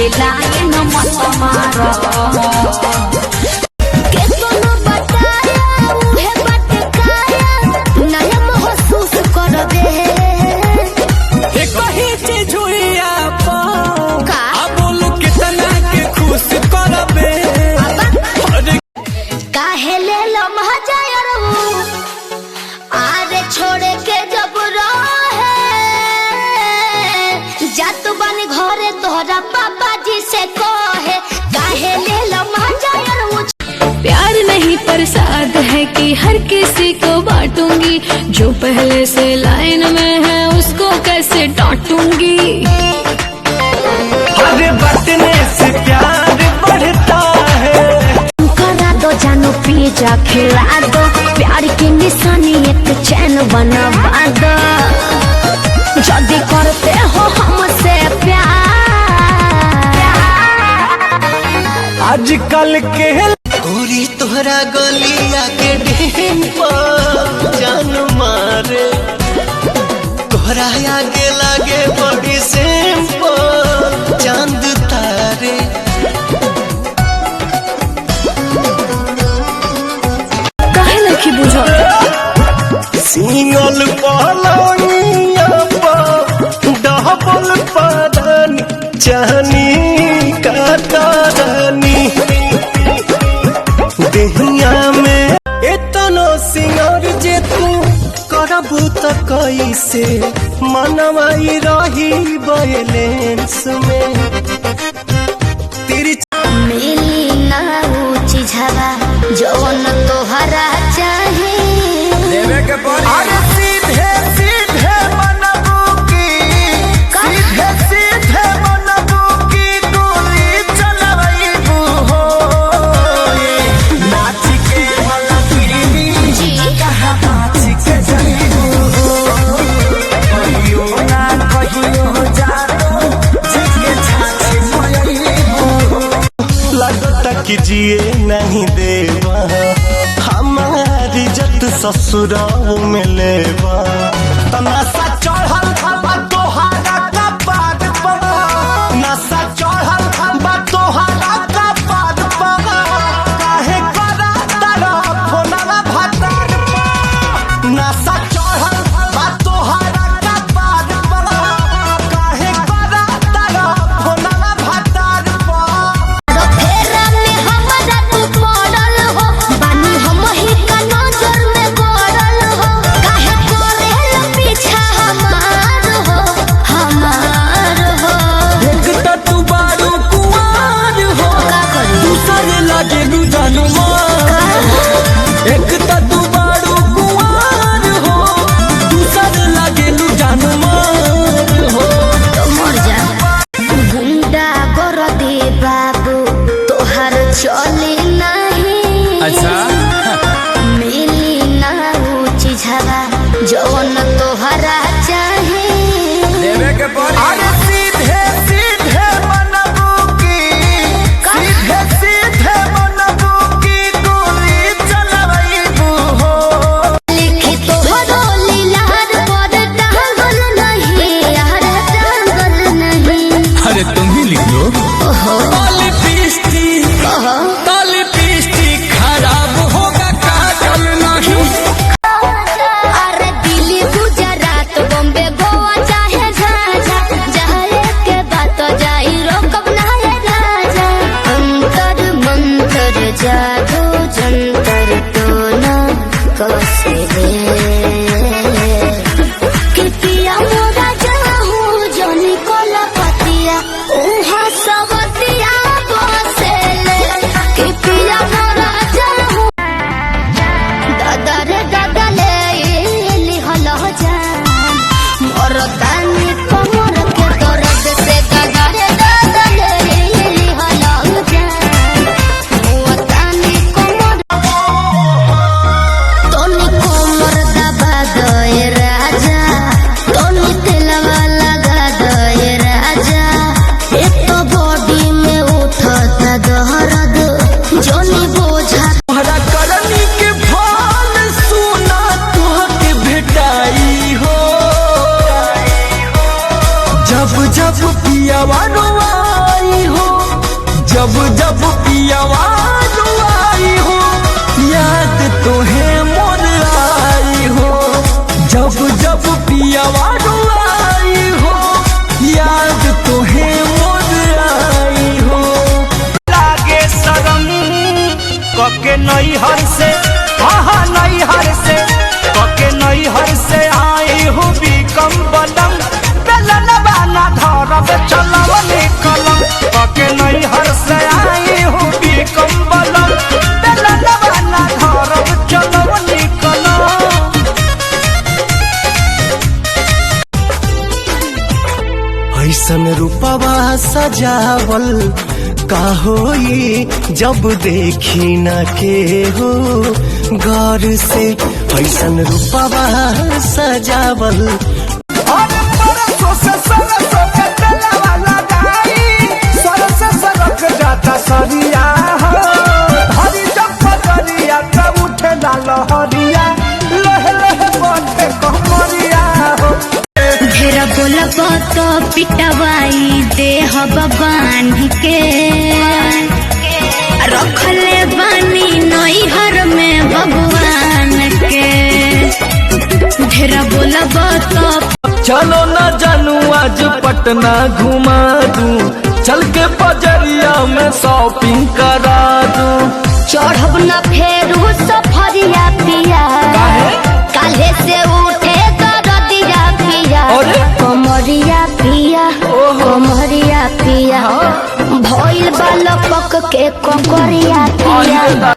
खाली लाइन मत मारो घरे तोहरा पापा जी से कहे काहे ले लो प्यार नहीं प्रसाद है कि हर किसी को बांटूंगी जो पहले से लाइन में है उसको कैसे डांटूंगी। हर बटने से प्यार बढ़ता है। करा दो जानो पिज्जा खिला दो प्यार की निशानी एक चैन बनवा दो जल्दी करते हो हमसे प्यार आजकल के गोरी तोहरा गलिया के डेम पर जान मारे तोहरा आगे लागे बड़ी सेम पर चांद तारे काहे लखी बुझो सिंगल पलंगिया डबल पदन चाहनी काटानी देहिया में एतनो सिंगर जे तू करबू त कैसे मनवाई रही बैलेंस में तेरी मिली ना ऊंची झवा जौन तोहरा चाहे अरे सीधे सीधे मनबू की सीधे सीधे मनबू की गोली चलबू हो नाच के मलबी जी कहाँ नाच के जईबू हो कहियो ना कहियो जानो जिसके छाछे मयबू लगता कि जिए नहीं देवा हमारी इज्जत ससुराल में लेवा तमाशा चढ़ल बा तोहारा कपाट पर नशा चढ़ल बा तोहारा कपाट पर काहे करा तारा फोनवा भटार पर नशा चढ़ल बा तोहारा कपाट पर काहे करा तारा फोनवा भटार पर फेरा में हमरा तू पड़ल हो बानी हम ही का नजर में गड़ल हो काहे करेला पीछा हमार हो एक त तू बारू कुआर हो का करी दूसरे लागे लू जानू मार एक त तू बारू कुआर हो दूसरे लागे लू जानू मार हो तो मर जा गुंडा कर दे बाबू तोहर चले नहीं अच्छा मिली ना ऊंची झवा जौन तोहरा चाहे देवे के पड़ी अरे सीधे सीधे मनबू की सीधे सीधे मनबू की गोली चलबू हो लिखी तोहरो लीलार पर टांगल नहीं यार टांगल नहीं अरे तुम ही लिख लो ओहो ताली पिस्ती खराब होगा काजल नहीं अरे दिल्ली गुजरात बॉम्बे गोवा चाहे झांझा जाए के बात जाई रोकब ना है राजा अंतर मंतर जादू जंतर टोना कसे कि पिया मोरा जाहू जोनी कोला पतिया उहा सवतिया बसेले कि पिया मोरा जाहू दादा रे दादा ले लिहल जान मोर तानी कमर के दर्द से दादा रे दादा ले लिहल जान मोर तानी कमर तोनी कमर दबा दे राजा तोनी तेलवा लगा दे राजा एक तो बॉडी में उठता दर्द जोनी बोझा तोहरा करनी के फल सुना तोहके भेटाई हो जब जब पियावा रोआई हो रूपवा सजावल का होई जब देखी न के हो गौर से ऐसन रूपवा सजावल। ढेर बोलब तो पिटवाई देह बांध के रखले बानी नैहर में भगवान के। ढेर बोलब तो चलो ना जानू आज पटना घुमा दूं, चल के बजरिया में शॉपिंग करा दूं। चढ़ब न फेरू सफरिया पिया काले से उठे दरदिया पिया कमरिया पिया कमरिया पिया भइल बालक के ककरिया पिया।